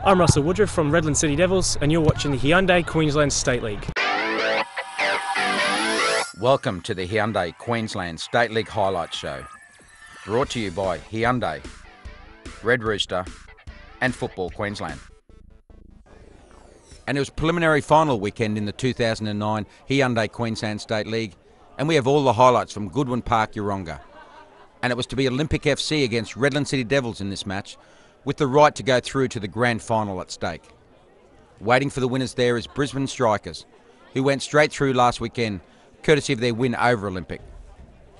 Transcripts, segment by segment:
I'm Russell Woodruff from Redlands City Devils, and you're watching the Hyundai Queensland State League. Welcome to the Hyundai Queensland State League Highlights Show, brought to you by Hyundai, Red Rooster and Football Queensland. And it was preliminary final weekend in the 2009 Hyundai Queensland State League, and we have all the highlights from Goodwin Park, Yeronga. And it was to be Olympic FC against Redlands City Devils in this match, with the right to go through to the grand final at stake. Waiting for the winners there is Brisbane Strikers, who went straight through last weekend, courtesy of their win over Olympic.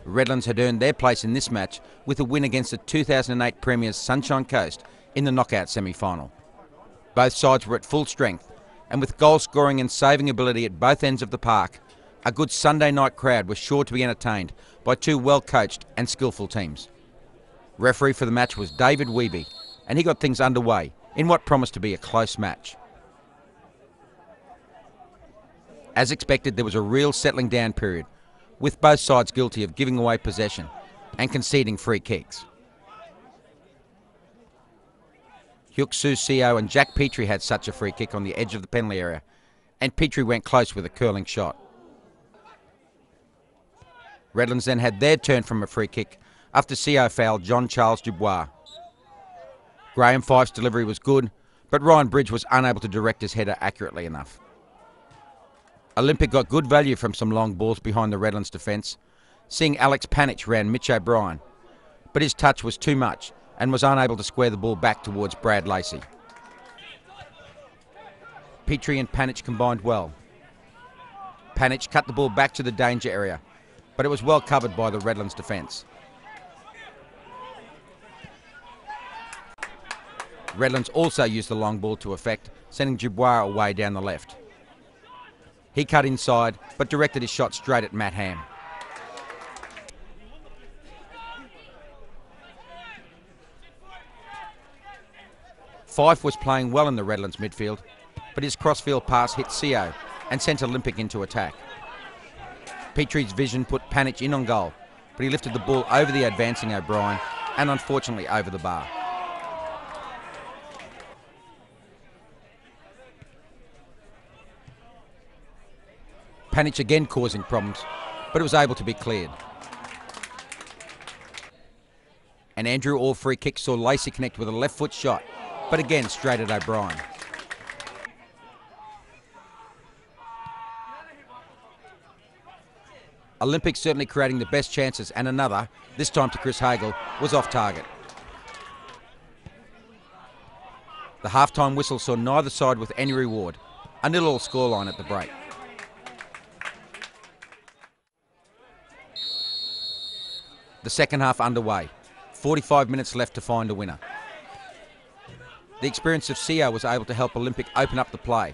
Redlands had earned their place in this match with a win against the 2008 Premiers Sunshine Coast in the knockout semi-final. Both sides were at full strength, and with goal scoring and saving ability at both ends of the park, a good Sunday night crowd was sure to be entertained by two well-coached and skillful teams. Referee for the match was David Wiebe, and he got things underway in what promised to be a close match. As expected, there was a real settling down period, with both sides guilty of giving away possession and conceding free kicks. Hyuk Soo Seo and Jack Petrie had such a free kick on the edge of the penalty area, and Petrie went close with a curling shot. Redlands then had their turn from a free kick after Seo fouled John Charles Dubois. Graham Fife's delivery was good, but Ryan Bridge was unable to direct his header accurately enough. Olympic got good value from some long balls behind the Redlands defence, seeing Alex Panich round Mitch O'Brien, but his touch was too much and was unable to square the ball back towards Brad Lacey. Petrie and Panich combined well. Panich cut the ball back to the danger area, but it was well covered by the Redlands defence. Redlands also used the long ball to effect, sending Dubois away down the left. He cut inside, but directed his shot straight at Matt Ham. Fife was playing well in the Redlands midfield, but his crossfield pass hit Seo and sent Olympic into attack. Petrie's vision put Panich in on goal, but he lifted the ball over the advancing O'Brien and unfortunately over the bar. Panich again causing problems, but it was able to be cleared. And Andrew Orr free kick saw Lacey connect with a left foot shot, but again straight at O'Brien. Olympic certainly creating the best chances, and another, this time to Chris Hagel, was off target. The half-time whistle saw neither side with any reward, a 0-0 scoreline at the break. The second half underway, 45 minutes left to find a winner. The experience of Seo was able to help Olympic open up the play.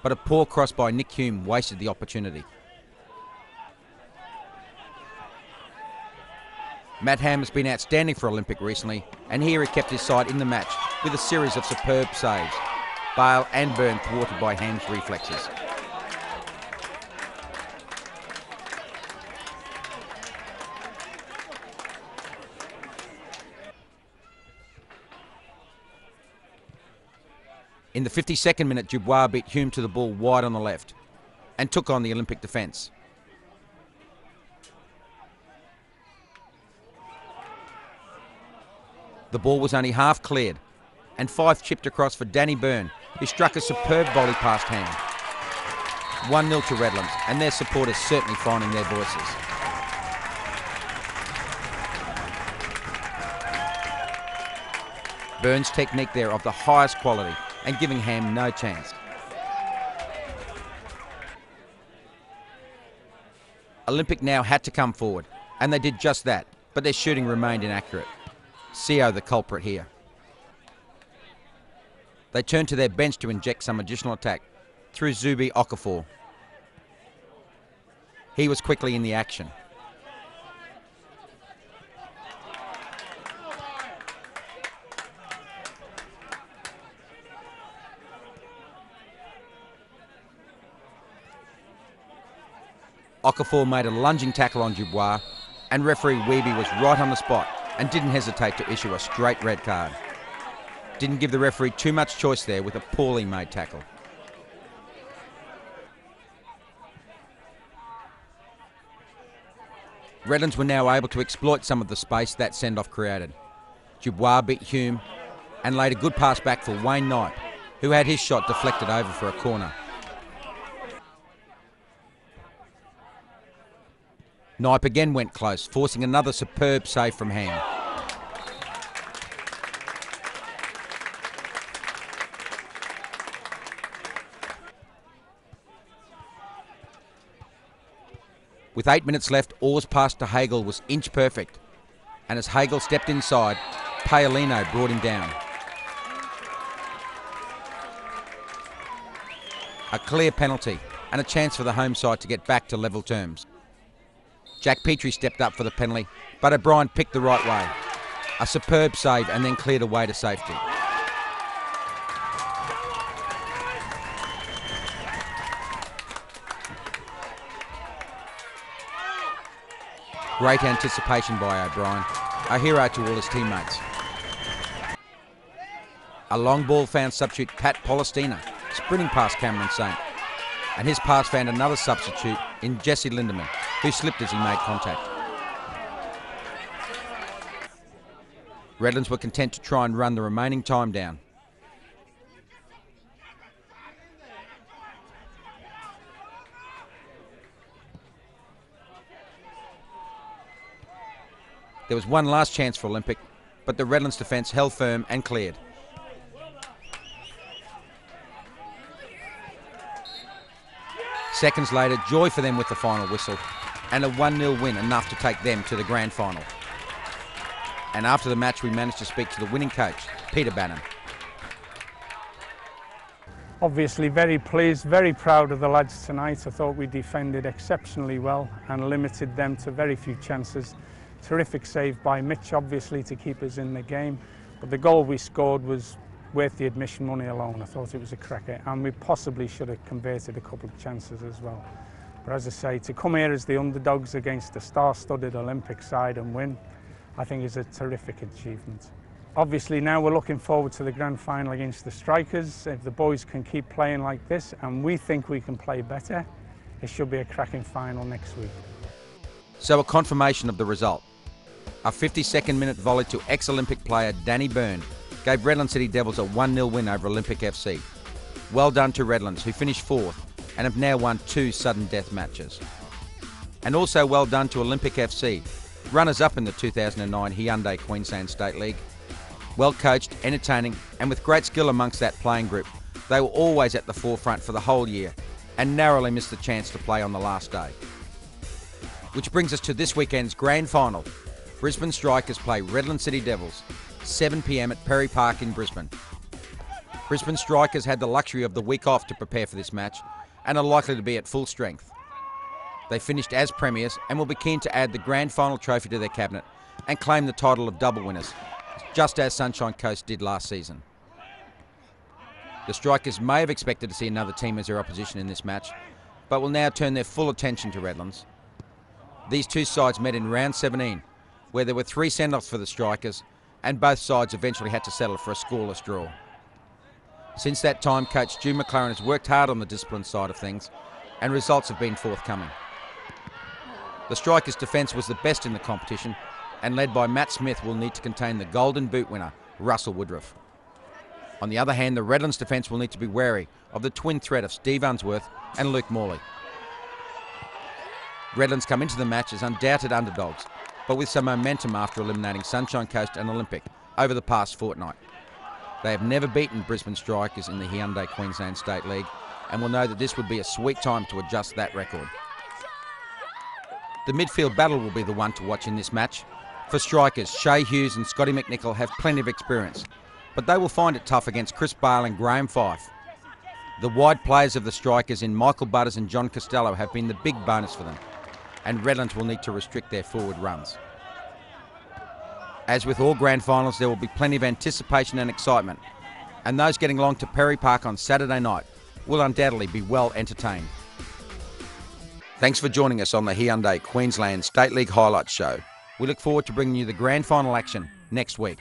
But a poor cross by Nick Hume wasted the opportunity. Matt Ham has been outstanding for Olympic recently, and here he kept his side in the match with a series of superb saves. Bale and Byrne thwarted by Ham's reflexes. In the 52nd minute, Dubois beat Hume to the ball wide on the left and took on the Olympic defence. The ball was only half cleared, and Fife chipped across for Danny Byrne, who struck a superb volley past Ham. 1-0 to Redlands, and their supporters certainly finding their voices. Byrne's technique there of the highest quality and giving Ham no chance. Olympic now had to come forward, and they did just that, but their shooting remained inaccurate. Seo the culprit here. They turned to their bench to inject some additional attack through Zubi Okafor. He was quickly in the action. Okafor made a lunging tackle on Dubois, And referee Weeby was right on the spot and didn't hesitate to issue a straight red card. Didn't give the referee too much choice there with a poorly made tackle. Redlands were now able to exploit some of the space that send-off created. Dubois beat Hume and laid a good pass back for Wayne Knight, who had his shot deflected over for a corner. Knipe again went close, forcing another superb save from Ham. With 8 minutes left, Orr's pass to Hagel was inch perfect. And as Hagel stepped inside, Paolino brought him down. A clear penalty and a chance for the home side to get back to level terms. Jack Petrie stepped up for the penalty, but O'Brien picked the right way. A superb save and then cleared away to safety. Great anticipation by O'Brien, a hero to all his teammates. A long ball found substitute Pat Polestina, sprinting past Cameron Saint. And his pass found another substitute in Jesse Lindemann, who slipped as he made contact. Redlands were content to try and run the remaining time down. There was one last chance for Olympic, but the Redlands defence held firm and cleared. Seconds later, joy for them with the final whistle, and a 1-0 win enough to take them to the grand final. And after the match, we managed to speak to the winning coach, Peter Bannon. Obviously very pleased, very proud of the lads tonight. I thought we defended exceptionally well and limited them to very few chances. Terrific save by Mitch, obviously, to keep us in the game. But the goal we scored was worth the admission money alone. I thought it was a cracker, and we possibly should have converted a couple of chances as well. But as I say, to come here as the underdogs against the star-studded Olympic side and win, I think is a terrific achievement. Obviously now we're looking forward to the grand final against the Strikers. If the boys can keep playing like this, and we think we can play better, it should be a cracking final next week. So a confirmation of the result. A 52nd minute volley to ex-Olympic player Danny Byrne gave Redlands City Devils a 1-0 win over Olympic FC. Well done to Redlands, who finished 4th and have now won 2 sudden death matches. And also well done to Olympic FC, runners-up in the 2009 Hyundai Queensland State League. Well coached, entertaining, and with great skill amongst that playing group, they were always at the forefront for the whole year and narrowly missed the chance to play on the last day. Which brings us to this weekend's grand final. Brisbane Strikers play Redlands City Devils, 7 p.m. at Perry Park in Brisbane. Brisbane Strikers had the luxury of the week off to prepare for this match and are likely to be at full strength. They finished as premiers and will be keen to add the grand final trophy to their cabinet and claim the title of double winners, just as Sunshine Coast did last season. The Strikers may have expected to see another team as their opposition in this match, but will now turn their full attention to Redlands. These two sides met in round 17, where there were 3 send-offs for the Strikers, and both sides eventually had to settle for a scoreless draw. Since that time, coach Stu McLaren has worked hard on the discipline side of things, and results have been forthcoming. The Strikers' defence was the best in the competition, and led by Matt Smith will need to contain the Golden Boot winner, Russell Woodruff. On the other hand, the Redlands defence will need to be wary of the twin threat of Steve Unsworth and Luke Morley. Redlands come into the match as undoubted underdogs, but with some momentum after eliminating Sunshine Coast and Olympic over the past fortnight. They have never beaten Brisbane Strikers in the Hyundai Queensland State League and will know that this would be a sweet time to adjust that record. The midfield battle will be the one to watch in this match. For Strikers, Shay Hughes and Scotty McNichol have plenty of experience, but they will find it tough against Chris Bale and Graham Fife. The wide players of the Strikers in Michael Butters and John Costello have been the big bonus for them, and Redlands will need to restrict their forward runs. As with all grand finals, there will be plenty of anticipation and excitement, and those getting along to Perry Park on Saturday night will undoubtedly be well entertained. Thanks for joining us on the Hyundai Queensland State League Highlights Show. We look forward to bringing you the grand final action next week.